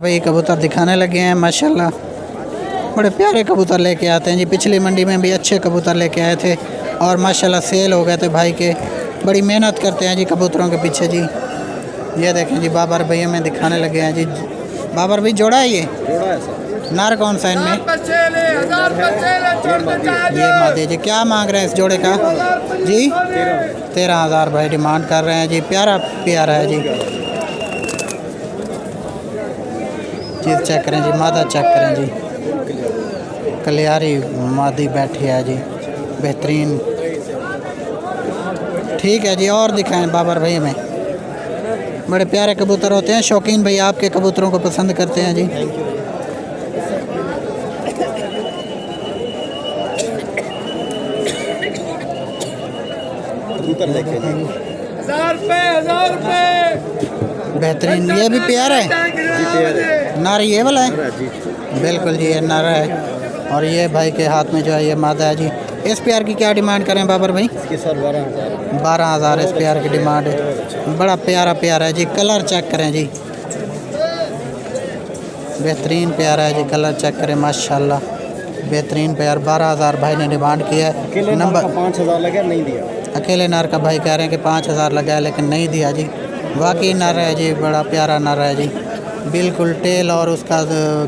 भाई कबूतर दिखाने लगे हैं माशाल्लाह। बड़े प्यारे कबूतर लेके आते हैं जी। पिछली मंडी में भी अच्छे कबूतर लेके आए थे और माशाल्लाह सेल हो गए थे भाई के। बड़ी मेहनत करते हैं जी कबूतरों के पीछे जी। ये देखें जी बाबर भाई हमें दिखाने लगे हैं जी। बाबर भाई जोड़ा है ये नार कौन सा इनमें? ये मादी जी। क्या मांग रहे हैं इस जोड़े का जी? 13,000 भाई डिमांड कर रहे हैं जी। प्यारा प्यारा है जी। चीज़ चेक करें जी, मादा चेक करें जी। कलियारी मादी बैठी है जी, बेहतरीन। ठीक है जी, और दिखाएं बाबर भाई हमें। बड़े प्यारे कबूतर होते हैं। शौकीन भाई आपके कबूतरों को पसंद करते हैं जी। बेहतरीन। ये भी प्यार है नार, ये वाला है बिल्कुल जी। ये नारा है और ये भाई के हाथ में जो है ये मादा है जी। इस प्यार की क्या डिमांड करें बाबर भाई? 12,000 इस प्यार की डिमांड है। बड़ा प्यारा प्यार है जी। कलर चेक करें जी, बेहतरीन प्यारा है जी। कलर चेक करें माशाल्लाह, बेहतरीन प्यार। 12,000 भाई ने डिमांड किया है। नंबर 5,000 लगा, नहीं दिया। अकेले नार का भाई कह रहे हैं कि 5,000 लगा है लेकिन नहीं दिया जी। वाकई नर है जी, बड़ा प्यारा नर है जी। बिल्कुल टेल और उसका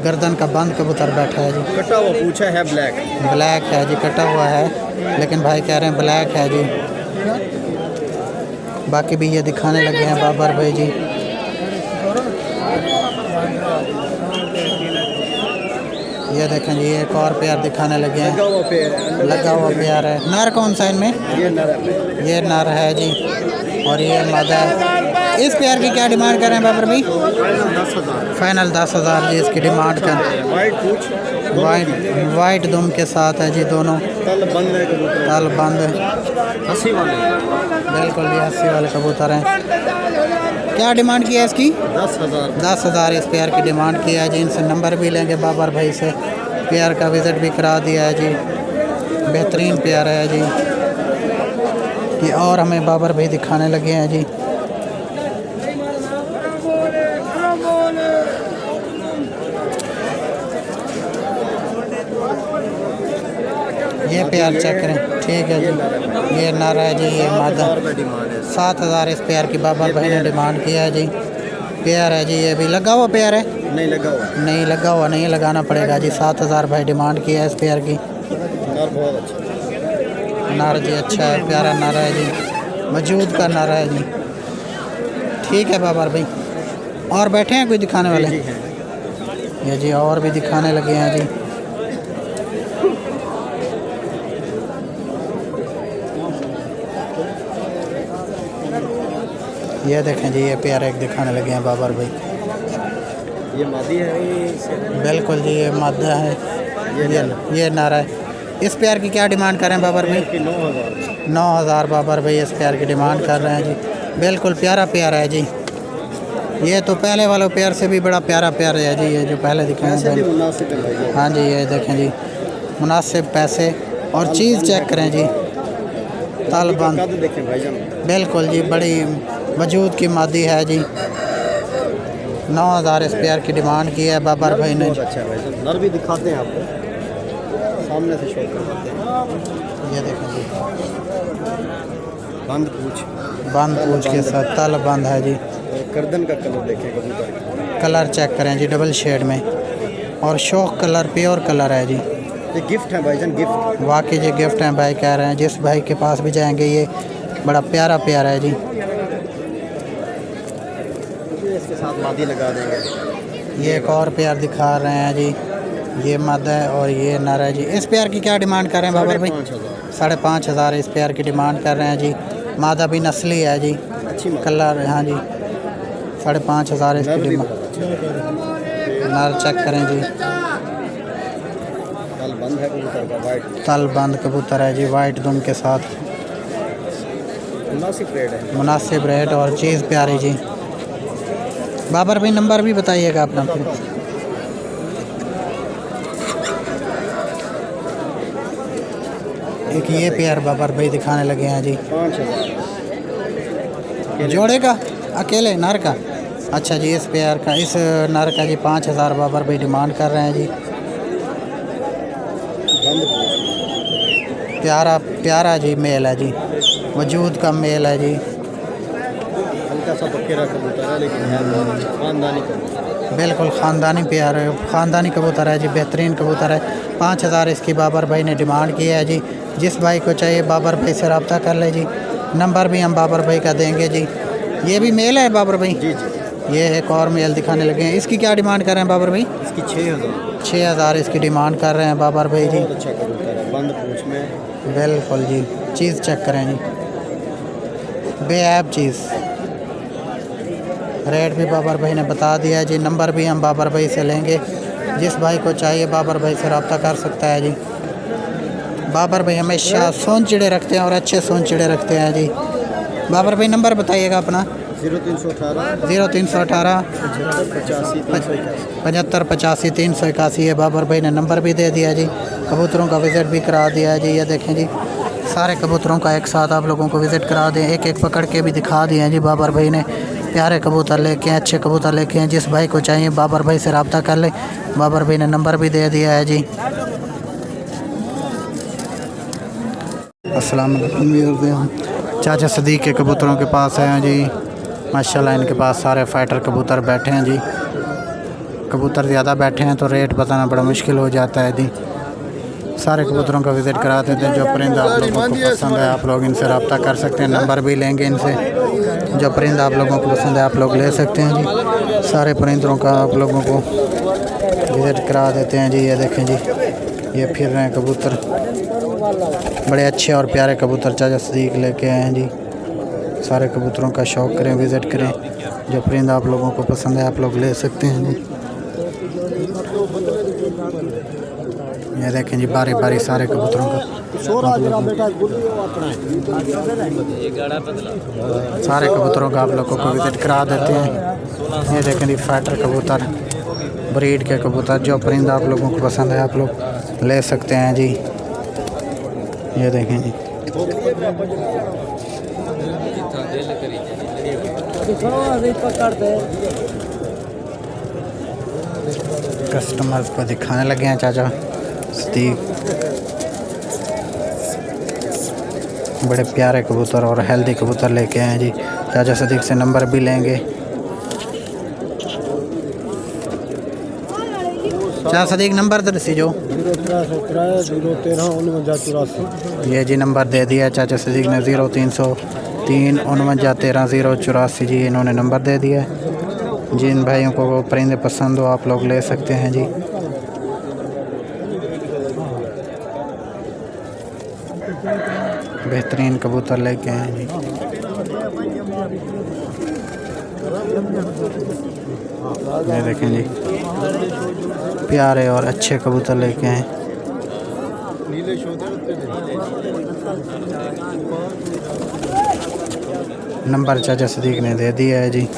गर्दन का बंद कबूतर बैठा है जी। कटा हुआ पूछा है, ब्लैक है जी, कटा हुआ है लेकिन भाई कह रहे हैं ब्लैक है जी। बाकी भी ये दिखाने लगे हैं बाबर भाई जी। ये देखें जी, एक और प्यार दिखाने लगे हैं। लगा हुआ प्यार है। नर कौन सा इनमें? ये नर है जी और ये मादा है। इस प्यार की क्या डिमांड कर रहे हैं बाबर भाई? फाइनल 10,000 जी इसकी डिमांड कर। वाइट दुम के साथ है जी दोनों। तल बंद बिल्कुल जी, 80 वाले कबूतर हैं। क्या डिमांड किया है इसकी? 10,000 इस प्यार की डिमांड किया है जी। इनसे नंबर भी लेंगे बाबर भाई से। प्यार का विज़िट भी करा दिया है जी। बेहतरीन प्यार है जी ये। और हमें बाबर भाई दिखाने लगे हैं जी। ये प्यार चेक करें। ठीक है जी, ये नारा है जी, ये मादा। 7,000 इस प्यार की बाबर भाई ने डिमांड किया है जी। प्यार है जी, ये भी लगा हुआ प्यार है। नहीं लगा हुआ, नहीं लगाना पड़ेगा जी। 7,000 भाई डिमांड किया है इस प्यार की। नर बहुत अच्छा, नारा जी अच्छा है, प्यारा नारा है जी। वजूद का नारा है जी। ठीक है बाबर भाई, और बैठे हैं कोई दिखाने वाले? ये जी और भी दिखाने लगे हैं जी। ये देखें जी, ये प्यार एक दिखाने लगे हैं बाबर भाई। ये मादी है बिल्कुल जी, ये मादा है। ये नारा है। इस प्यार की क्या डिमांड कर रहे हैं बाबर भाई? 9,000 बाबर भाई इस प्यार की डिमांड कर रहे हैं जी। बिल्कुल प्यारा प्यार है जी। ये तो पहले वालों प्यार से भी बड़ा प्यारा प्यार है जी। ये जो पहले दिखाए हैं। हाँ जी, ये देखें जी, मुनासिब पैसे। और चीज़ चेक करें जी, तालबंद बिल्कुल जी। बड़ी वजूद की मादी है जी। 9,000 इस प्यार की डिमांड की है बाबर भाई ने। अच्छा भाई, नर भी दिखाते हैं आपको, सामने से शो करवाते हैं। ये देखें जी, बंद पूछ के साथ तल बंद है जी। गर्दन का कलर देखें कबूतर। कलर चेक करें जी, डबल शेड में और शौक कलर, प्योर कलर है जी। ये गिफ्ट है भाईजान, गिफ्ट। वाकई जी गिफ्ट हैं भाई कह रहे हैं। जिस भाई के पास भी जाएंगे ये बड़ा प्यारा प्यारा है जी। इसके साथ मादी लगा देंगे। ये एक और प्यार दिखा रहे हैं जी। ये मादा है और ये नर है जी। इस प्यार की क्या डिमांड कर रहे हैं बाबर भाई? 5,500 इस प्यार की डिमांड कर रहे हैं जी। मादा भी नस्ली है जी, कलर। हाँ जी, 5,500 इसकी डिमांड। नर चेक करें जी, बंद है कबूतर का, वाइट तल बंद कबूतर है जी, वाइट दुम के साथ। मुनासिब रेट और चीज़ प्यारी जी। बाबर भाई नंबर भी बताइएगा अपना फिर। एक ये प्यार बाबर भाई दिखाने लगे हैं जी। 5,000 जोड़े का अकेले नर का अच्छा जी, इस पेयर का, इस नर का जी 5000 बाबर भाई डिमांड कर रहे हैं जी। प्यारा प्यारा जी मेल है जी, वजूद का मेल है जी। हल्का सा बखेरा कबूतर है लेकिन है खानदानी कबूतर। बिल्कुल ख़ानदानी प्यार है, ख़ानदानी कबूतर है जी, बेहतरीन कबूतर है। 5000 इसकी बाबर भाई ने डिमांड की है जी। जिस भाई को चाहिए बाबर भाई से रब्ता कर ले जी। नंबर भी हम बाबर भाई का देंगे जी। ये भी मेल है बाबर भाई? जी जी। ये एक और मेल दिखाने लगे हैं। इसकी क्या डिमांड कर रहे हैं बाबर भाई? इसकी 6000। 6000 इसकी डिमांड कर रहे हैं बाबर भाई जी। बहुत अच्छा कबूतर है, बंद पूछ में। बिल्कुल जी, चीज़ चेक करें जी, बेऐब चीज़। रेट भी बाबर भाई ने बता दिया है जी। नंबर भी हम बाबर भाई से लेंगे। जिस भाई को चाहिए बाबर भाई से रब्ता कर सकता है जी। बाबर भाई हमेशा सोन चिड़े रखते हैं और अच्छे सोन चिड़े रखते हैं जी। बाबर भाई नंबर बताइएगा अपना। 0318 0318 75 85 381 है। बाबर भाई ने नंबर भी दे दिया जी। कबूतरों का विज़िट भी करा दिया है जी। ये देखें जी, सारे कबूतरों का एक साथ आप लोगों को विज़िट करा दें, एक एक पकड़ के भी दिखा दिए हैं जी। बाबर भाई ने प्यारे कबूतर लेके हैं, अच्छे कबूतर लेके हैं। जिस भाई को चाहिए बाबर भाई से रब्ता कर ले। बाबर भाई ने नंबर भी दे दिया है जी। अस्सलाम वालेकुम। चाचा सदीक के कबूतरों के पास हैं जी। माशाल्लाह इनके पास सारे फाइटर कबूतर बैठे हैं जी। कबूतर ज़्यादा बैठे हैं तो रेट बताना बड़ा मुश्किल हो जाता है जी। सारे कबूतरों का विज़िट करा देते हैं। जो परिंदा आप लोगों को पसंद है आप लोग इनसे रब्ता कर सकते हैं। नंबर भी लेंगे इनसे। जो परिंदा आप लोगों को पसंद है आप लोग ले सकते हैं जी। सारे परिंदों का आप लोगों को विज़िट करा देते हैं जी। ये देखें जी, ये फिर रहे हैं कबूतर, बड़े अच्छे और प्यारे कबूतर चाचा सदीक लेके आए हैं जी। सारे कबूतरों का शौक़ करें, विज़िट करें। जो परिंदा आप लोगों को पसंद है आप लोग ले सकते हैं जी। ये देखें जी, बारी बारी सारे कबूतरों का सारे कबूतरों का आप लोगों को विज़िट करा देते हैं। ये देखें जी, फाइटर कबूतर, ब्रीड के कबूतर। जो परिंदा आप लोगों को पसंद है आप लोग ले सकते हैं जी। ये देखें जी, कस्टमर्स को दिखाने लगे हैं चाचा सदीक। बड़े प्यारे कबूतर और हेल्दी कबूतर लेके आए हैं जी। चाचा सदीक से नंबर भी लेंगे। चाचा सदीक नंबर दसी जो। 013 ये जी नंबर दे दिया चाचा सदीक ने। 0303 49 13 084 जी, इन्होंने नंबर दे दिया है। जिन भाइयों को वो परिंदे पसंद हो आप लोग ले सकते हैं जी। बेहतरीन कबूतर लेके आए हैं जी। ये देखें जी, प्यारे और अच्छे कबूतर लेके आए। नंबर चाचा सदीक ने दे दिया है जी।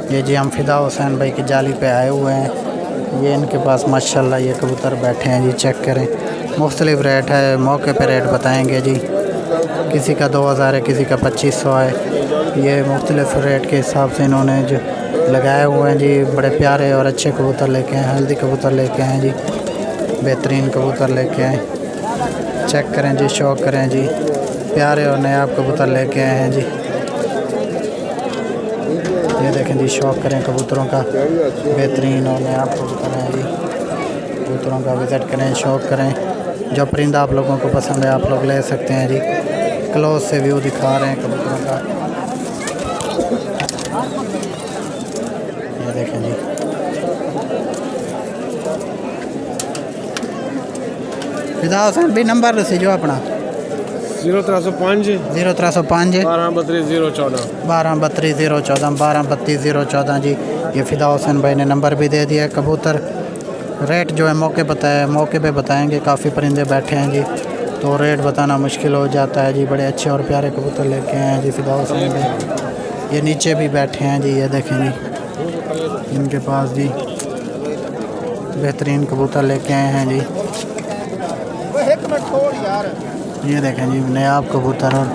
ये जी हम फिदा हुसैन भाई की जाली पे आए हुए हैं। ये इनके पास माशाल्लाह ये कबूतर बैठे हैं जी। चेक करें, मुख्तलिफ़ रेट है, मौके पे रेट बताएंगे जी। किसी का 2000 है, किसी का 2500 है। ये मुख्तलिफ़ रेट के हिसाब से इन्होंने जो लगाए हुए हैं जी। बड़े प्यारे और अच्छे कबूतर लेके हैं, हेल्दी कबूतर लेके हैं जी। बेहतरीन कबूतर लेके आए। चेक करें जी, शौक़ करें जी। प्यारे और नायाब कबूतर लेके आए हैं जी। ये देखें जी, शौक़ करें कबूतरों का। बेहतरीन और नायाब कबूतर हैं जी। कबूतरों का विज़िट करें, शौक़ करें। जो परिंदा आप लोगों को पसंद है आप लोग ले सकते हैं जी। क्लोज से व्यू दिखा रहे हैं कबूतरों का। ये देखें जी, फिदा हुसैन भी नंबर दसी जो अपना। 0305 0305 12 32 014 12 32 014 12 32 014 जी। ये फिदा हुसैन भाई ने नंबर भी दे दिया है। कबूतर रेट जो है मौके पे बताएंगे। काफ़ी परिंदे बैठे हैं जी तो रेट बताना मुश्किल हो जाता है जी। बड़े अच्छे और प्यारे कबूतर लेके आए हैं जी फिदा हुसैन भाई। ये नीचे भी बैठे हैं जी, ये देखें जी इनके पास जी बेहतरीन कबूतर लेके आए हैं जी। ये देखें जी नायाब कबूतर और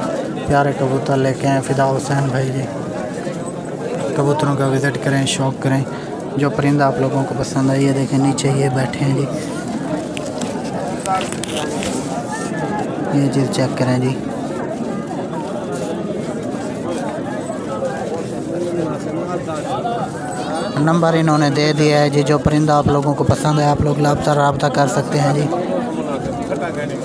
प्यारे कबूतर लेके आए फिदा हुसैन भाई जी। कबूतरों का विज़िट करें, शौक़ करें। जो परिंदा आप लोगों को पसंद है, ये देखें नीचे ये बैठे हैं जी। ये चीज़ चेक करें जी। नंबर इन्होंने दे दिया है जी। जो परिंदा आप लोगों को पसंद है, आप लोग रब्ता कर सकते हैं जी। ये देखें जी।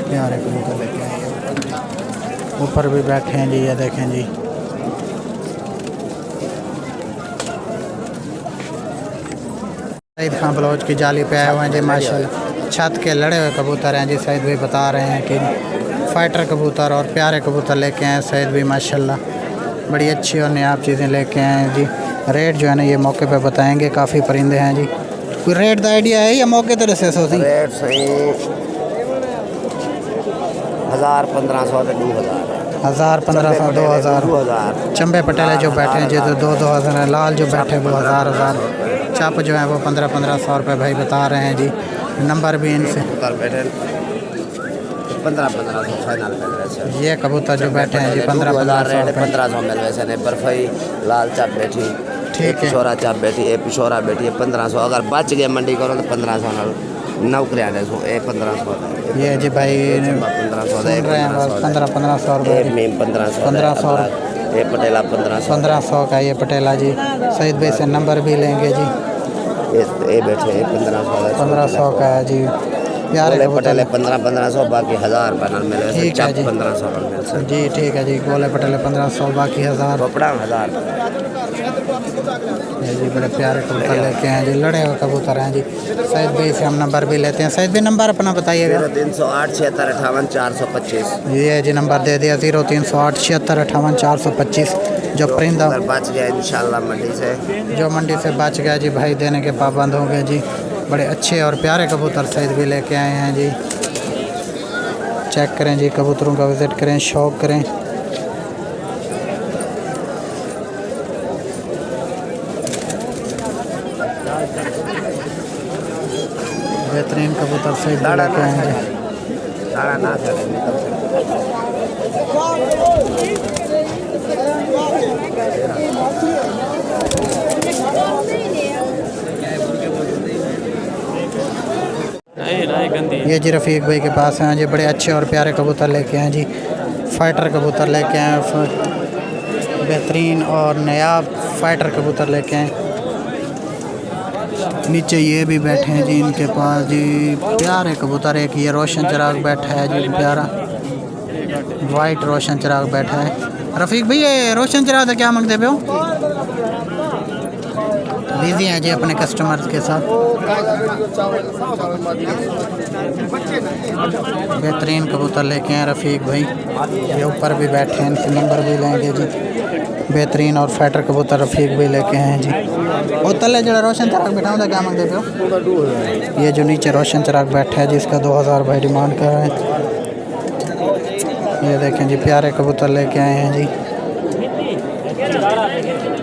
प्यारे कबूतर लेके आए हैं, ऊपर भी बैठे हैं जी। ये देखें जी सईद खान बलोच की जाली पे आए हुए हैं जी माशाल्लाह। छत के लड़े हुए कबूतर हैं जी। सईद भाई बता रहे हैं कि फाइटर कबूतर और प्यारे कबूतर लेके आए हैं सईद भाई माशाल्लाह। बड़ी अच्छी और नयाब चीज़ें लेके आए हैं जी। रेट जो है ना ये मौके पे बताएंगे। काफ़ी परिंदे हैं जी। कोई रेट का आइडिया है या मौके तरह से सोची? रेट सही 1000-1500 से 2000। 1000-1500 2000। चंबे पटेले जो बैठे हैं जी तो 2-2000 है। लाल जो बैठे वो 1000। चप जो है वो 1500 रुपये भाई बता रहे हैं जी। नंबर भी इनसे 1500 फाइनल मिल रहे। ये कबूतर जो बैठे हैं जी 1500 1500 मिल रहे। बर्फई लाल चाप बैठी, ठीक है। पिशोरा चाप बैठी, ए पिशोरा बैठी है 1500। अगर बच गए मंडी करो तो 1500 नौकरियाँ 1500। ये जी भाई 1500 सुन रहे हैं 1500 रुपये 1500 ये पटेला 1500 का ये पटेला जी। सईद भाई से नंबर भी लेंगे जी। ये बैठे 1500 का है जी। प्यारे पटेले 1500 बाकी 1000 पैनल मिले। ठीक है जी 1500 जी। ठीक है जी। गोले पटेले 1500 बाकी 1000 कपड़ा 1000। जी बड़े प्यारे कबूतर लेके हैं जी। लड़े हुए कबूतर हैं जी। सईद भाई से हम नंबर भी लेते हैं। सईद भाई नंबर अपना बताइएगा। 0308 76 58 425। ये जी नंबर दे दिया 0308 76 58 425। जो परिंदा बच गया इंशाल्लाह मंडी से, जो मंडी से बच गया जी भाई देने के पाबंद हो गए जी। बड़े अच्छे और प्यारे कबूतर सईद भी लेके आए हैं जी। चेक करें जी, कबूतरों का विज़िट करें, शौक़ करें। बेहतरीन कबूतर सईद भी लेके आए हैं जी। ये जी रफ़ीक भाई के पास हैं जी। बड़े अच्छे और प्यारे कबूतर लेके हैं जी। फाइटर कबूतर लेके आए, बेहतरीन और नायाब फाइटर कबूतर लेके आए। नीचे ये भी बैठे हैं जी इनके पास जी प्यारे कबूतर। एक ये रोशन चिराग बैठा है जी, प्यारा वाइट रोशन चिराग बैठा है। रफ़ीक भाई ये रोशन चिराग क्या मांगते पे हो? बिजी हैं जी अपने कस्टमर्स के साथ। बेहतरीन कबूतर लेके हैं रफ़ीक भाई। ये ऊपर भी बैठे हैं, इनसे नंबर भी लेंगे जी। बेहतरीन और फाइटर कबूतर रफ़ीक भाई लेके हैं जी। और तले जो रोशन चिराग बैठा होता क्या मांगते पे हो? ये जो नीचे रोशन चिराग बैठा है जिसका 2000 भाई डिमांड कर रहे हैं। ये देखें जी प्यारे कबूतर लेके आए हैं जी।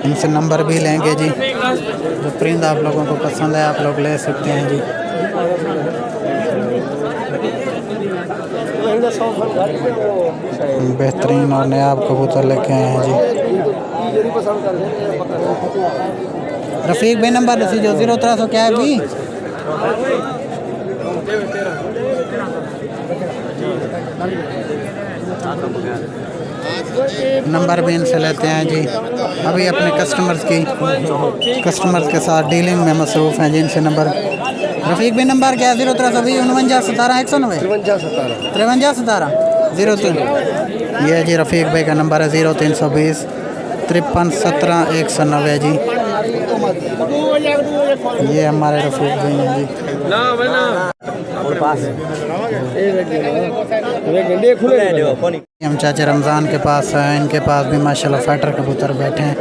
इनसे नंबर भी लेंगे जी। जो परिंदा आप लोगों को पसंद है आप लोग ले सकते हैं जी। बेहतरीन और नायाब कबूतर लेके आए हैं जी। रफ़ीक भाई नंबर दीजिए 0300 क्या है भी? नंबर भी इनसे लेते हैं जी। अभी अपने कस्टमर्स के साथ डीलिंग में मसरूफ़ हैं जी। इनसे नंबर रफ़ीक भाई नंबर क्या है? 0320 49 17 190 53 17 03। ये जी रफ़ीक भाई का नंबर है 0320 53 17 190 जी। ये हमारे रफ़ीक भाई हैं जी। हम चाचा रमज़ान के पास हैं, इनके पास भी माशाल्लाह फाइटर कबूतर बैठे हैं।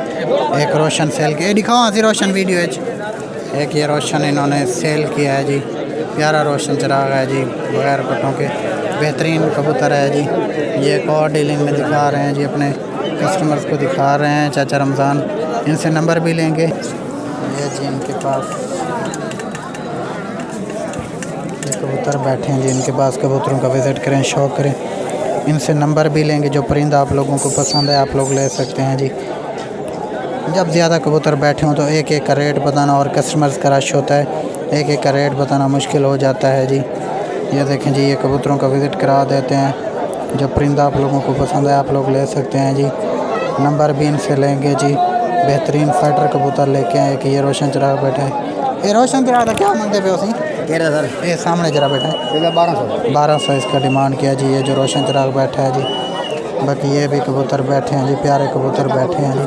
एक रोशन सेल के दिखाओ हाँ जी रोशन वीडियो है। एक ये रोशन इन्होंने सेल किया है जी, प्यारा रोशन चिराग है जी, बगैर पट्टों के बेहतरीन कबूतर है जी। ये एक और डीलिंग में दिखा रहे हैं जी, अपने कस्टमर्स को दिखा रहे हैं चाचा रमज़ान, इनसे नंबर भी लेंगे। ये जी इनके पास ये कबूतर बैठे हैं जी, इनके पास कबूतरों का विज़िट करें, शौक़ करें, इनसे नंबर भी लेंगे। जो परिंदा आप लोगों को पसंद है आप लोग ले सकते हैं जी। जब ज़्यादा कबूतर बैठे हों तो एक एक का रेट बताना, और कस्टमर्स का रश होता है, एक एक का रेट बताना मुश्किल हो जाता है जी। ये देखें जी, ये कबूतरों का विज़िट करा देते हैं। जो परिंदा आप लोगों को पसंद है आप लोग ले सकते हैं जी, नंबर भी इनसे लेंगे जी। बेहतरीन फाइटर कबूतर लेके आए कि ये रोशन चिराग बैठा है। ये रोशन चिराग का क्या मंगते पे उसी 13 सर, ये सामने जरा बैठा है 1200। 1200 इसका डिमांड किया जी। ये जो रोशन चिराग बैठा है जी, बाकी ये भी कबूतर बैठे हैं जी, प्यारे कबूतर बैठे हैं जी,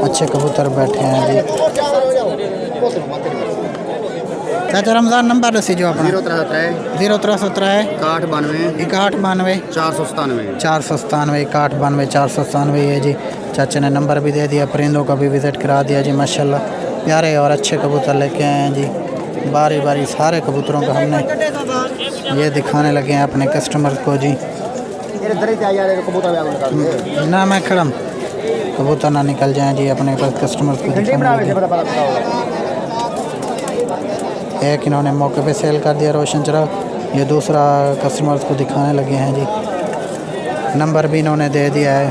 अच्छे कबूतर बैठे हैं जी। चाचा रमज़ान नंबर दसी जो अपना 093 0393 91 6192 497 497 6192 497 है जी। चाचा ने नंबर भी दे दिया, परिंदों का भी विज़िट करा दिया जी। माशाल्लाह प्यारे और अच्छे कबूतर लेके आए हैं जी। बारी बारी सारे कबूतरों का हमने ये दिखाने लगे हैं अपने कस्टमर को जी। ना मैं खड़म कबूतर ना निकल जाएं जी, अपने कस्टमर को दिखाने लगे। एक इन्होंने मौके पे सेल कर दिया रोशन चिराग, ये दूसरा कस्टमर्स को दिखाने लगे हैं जी। नंबर भी इन्होंने दे दिया है।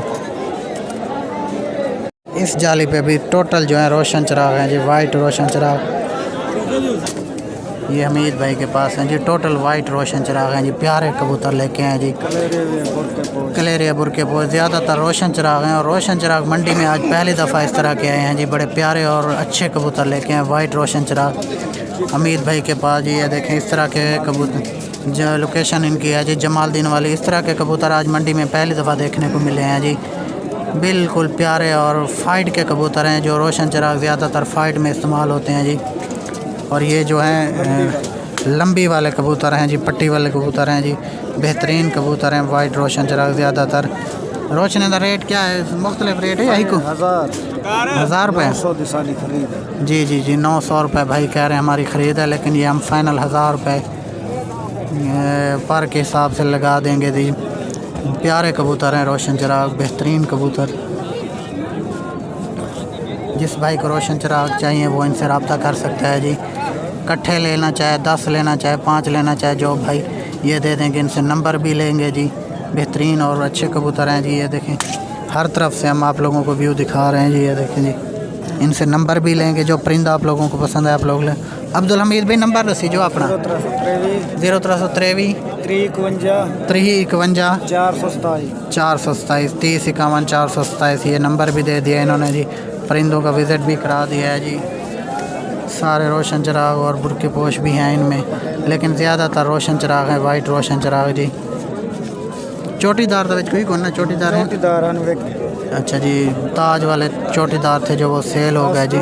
इस जाली पे भी टोटल जो है रोशन चिराग हैं जी, वाइट रोशन चिराग। ये हमीद भाई के पास हैं जी, टोटल वाइट रोशन चिराग हैं जी, प्यारे कबूतर लेके हैं जी। कलेरिया बुरके पोज ज़्यादातर रोशन चिराग हैं, और रोशन चिराग मंडी में आज पहली दफ़ा इस तरह के आए हैं जी। बड़े प्यारे और अच्छे कबूतर लेके हैं, वाइट रोशन चिराग हमीद भाई के पास जी। ये देखें इस तरह के कबूतर, जो लोकेशन इनकी है जी जमालदीन वाली, इस तरह के कबूतर आज मंडी में पहली दफ़ा देखने को मिले हैं जी। बिल्कुल प्यारे और फाइट के कबूतर हैं, जो रोशन चिराग ज़्यादातर फाइट में इस्तेमाल होते हैं जी। और ये जो हैं लंबी वाले कबूतर हैं जी, पट्टी वाले कबूतर हैं जी, बेहतरीन कबूतर हैं, वाइट रोशन चिराग ज़्यादातर। रोशन का रेट क्या है, मुख्तलिफ रेट है यही को 1000 रुपये जी जी जी 900 रुपये भाई कह रहे हैं हमारी ख़रीद है, लेकिन ये हम फाइनल 1000 रुपये पर के हिसाब से लगा देंगे जी। प्यारे कबूतर हैं रोशन चिराग, बेहतरीन कबूतर। जिस भाई को रोशन चिराग चाहिए वो इनसे रब्ता कर सकता है जी। इकट्ठे लेना चाहे 10 लेना चाहे 5 लेना चाहे, जो भाई ये दे देंगे, इनसे नंबर भी लेंगे जी। बेहतरीन और अच्छे कबूतर हैं जी। ये देखें हर तरफ से हम आप लोगों को व्यू दिखा रहे हैं जी। ये देखें जी, इनसे नंबर भी लेंगे। जो परिंदा आप लोगों को पसंद है आप लोग लें। अब्दुल हमीद भाई नंबर दसी जो अपना 0323 351 427 3051 427 ये नंबर भी दे दिया इन्होंने जी। परिंदों का विज़िट भी करा दिया है जी। सारे रोशन चिराग और बुरके पोश भी हैं इनमें, लेकिन ज़्यादातर रोशन चिराग हैं, वाइट रोशन चिराग जी। चोटीदार तो कोई कौन ना चोटीदार है? अच्छा जी, ताज वाले चोटीदार थे जो वो सेल हो गए जी।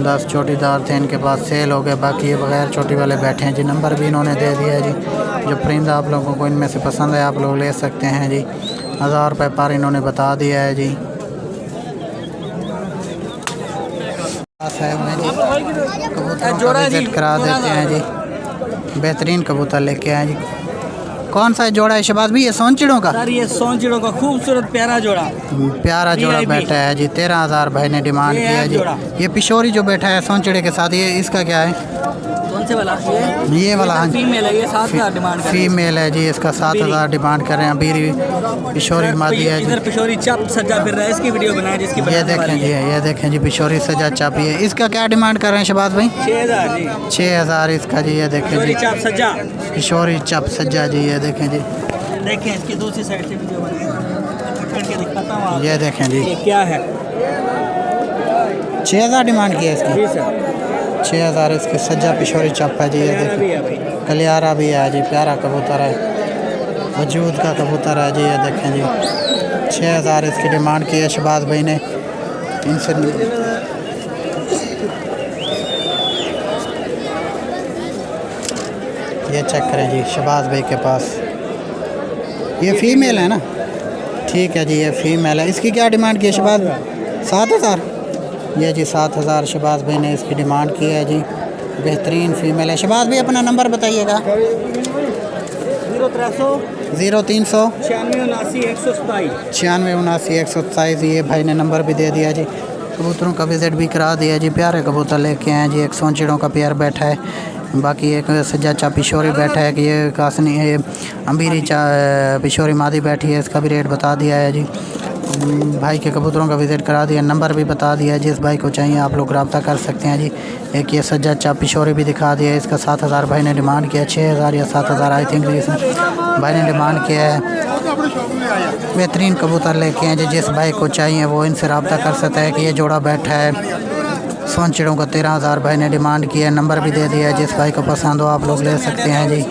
10 चोटीदार थे इनके पास, सेल हो गए। बाकी ये बगैर चोटी वाले बैठे हैं जी। नंबर भी इन्होंने दे दिया है जी। जो परिंदा आप लोगों को इनमें से पसंद है आप लोग ले सकते हैं जी। 1000 रुपये पर इन्होंने बता दिया है जी। कबूतर विजिट करा देते हैं जी। बेहतरीन कबूतर लेके आए जी। कौन सा जोड़ा है शहबाज भी? ये सोनचिड़ों का सर, ये सोनचिड़ों का खूबसूरत प्यारा जोड़ा बैठा है जी। 13,000 भाई ने डिमांड किया है जी। ये पिशोरी जो बैठा है सोनचिड़े के साथ, ये इसका क्या है? कौन से वाला? ये वाला फीमेल है, ये 7,000 डिमांड कर रहे हैं। फीमेल है जी, इसका 7,000 डिमांड कर रहे हैं। अभी पिशोरी मादी है जी। इधर पिशोरी चप सजा फिर रहा है, इसकी वीडियो बनाए जिसकी ये देखें जी, ये देखें जी पिशोरी सजा चप। ये इसका क्या डिमांड कर रहे हैं शहबाज भाई? 6,000 जी। 6,000 इसका जी। ये देखें जी चप सजा, पिशोरी चप सज्जा जी। ये देखें जी, देखें इसकी दूसरी साइड से वीडियो बनाए, दिखाता हूँ। ये देखें जी, ये क्या है? 6,000 डिमांड किया इसकी। जी सर, 6,000 इसकी सज्जा पिशोरी चप है जी। ये देखें कलियारा भी है जी, प्यारा कबूतर है, वजूद का कबूतर है जी। ये देखें जी 6,000 इसकी डिमांड की है शहबाज भाई ने। इनसे ये चेक करें जी शहबाज भाई के पास। ये फीमेल है ना? ठीक है जी, ये फीमेल है। इसकी क्या डिमांड की है शहबाज? 7,000। ये जी 7,000 शहबाज भाई ने इसकी डिमांड की है जी। बेहतरीन फीमेल है। शहबाज भाई अपना नंबर बताइएगा। 0300 96 ये भाई ने नंबर भी दे दिया जी। कबूतरों का विज़िट भी करा दिया जी। प्यारे कबूतर लेके आए जी। एक सोंचिड़ों का पेयर बैठा है, बाकी एक सज्जा पिशोरी बैठा है कि ये कासनी है, अमीरी पिशोरी मादी बैठी है। इसका भी रेट बता दिया है जी। भाई के कबूतरों का विज़िट करा दिया, नंबर भी बता दिया है। जिस भाई को चाहिए आप लोग रब्ता कर सकते हैं जी। एक ये सज्जा पिशोरी भी दिखा दिया है। इसका 7,000 भाई ने डिमांड किया। 6,000 या 7,000 आई थिंक भाई ने डिमांड किया है। बेहतरीन कबूतर लेके हैं जी। जिस भाई को चाहिए वो इनसे रब्ता कर सकता है कि ये जोड़ा बैठा है। सोंचिड़ों का 13,000 भाई ने डिमांड किया है। नंबर भी दे दिया है। जिस भाई को पसंद हो आप लोग ले सकते हैं जी।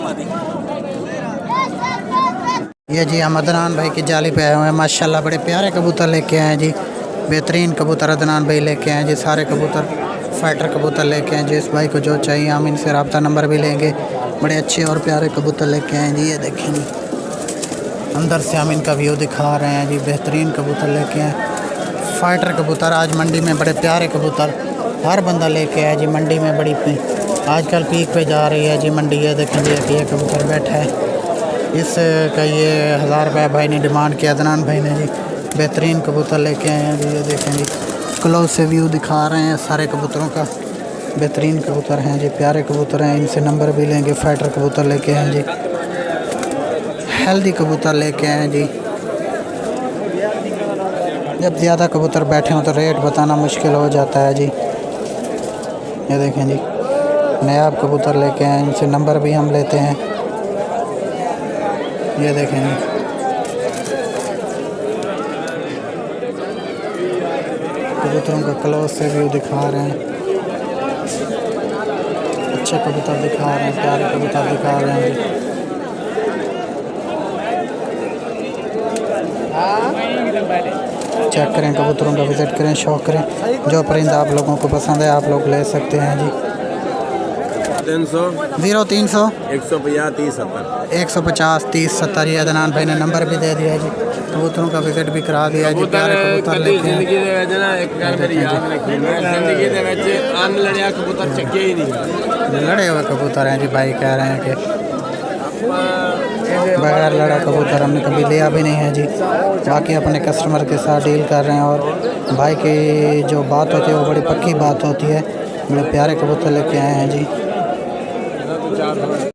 ये जी हम अदनान भाई की जाली पे आए हुए हैं। माशाल्लाह बड़े प्यारे कबूतर लेके आए हैं जी। बेहतरीन कबूतर अदनान भाई लेके आए हैं जी। सारे कबूतर फाइटर कबूतर लेके आए हैं। जिस भाई को जो चाहिए हम इनसे रब्ता नंबर भी लेंगे। बड़े अच्छे और प्यारे कबूतर लेके आए हैं जी। ये देखें जी, अंदर से हम इनका व्यू दिखा रहे हैं जी। बेहतरीन कबूतर लेके आए। फाइटर कबूतर आज मंडी में बड़े प्यारे कबूतर हर बंदा लेके आया जी। मंडी में बड़ी आजकल पीक पे जा रही है जी मंडी। ये देखें जी, ये कबूतर बैठा है। इसका ये 1,000 रुपये भाई ने डिमांड किया अदनान भाई ने जी। बेहतरीन कबूतर लेके आए हैं जी। ये देखें जी, क्लोज से व्यू दिखा रहे हैं सारे कबूतरों का। बेहतरीन कबूतर हैं जी, प्यारे कबूतर हैं। इनसे नंबर भी लेंगे। फाइटर कबूतर लेके आए हैं जी। हेल्दी कबूतर लेके आए हैं जी। जब ज़्यादा कबूतर बैठे हों तो रेट बताना मुश्किल हो जाता है जी। ये देखें जी, नायाब कबूतर लेके आए हैं। इनसे नंबर भी हम लेते हैं। ये देखें जी, कबूतरों का क्लोज से व्यू दिखा रहे हैं। अच्छे कबूतर दिखा रहे हैं, प्यारे कबूतर दिखा रहे हैं जी। चेक करें कबूतरों का, विज़िट करें, शौक करें। जो परिंदा आप लोगों को पसंद है आप लोग ले सकते हैं जी। 0300 150 150 150 30 70 ये अदनान भाई ने नंबर भी दे दिया जी। कबूतरों का विज़िट भी करा दिया जी। प्यारे कबूतर लेके हैं। लड़े हुए कबूतर हैं जी। भाई कह रहे हैं कि बगैर लड़ा कबूतर हमने कभी लिया भी नहीं है जी। बाकी अपने कस्टमर के साथ डील कर रहे हैं और भाई की जो बात होती है वो बड़ी पक्की बात होती है। बड़े प्यारे कबूतर लेके आए हैं जी।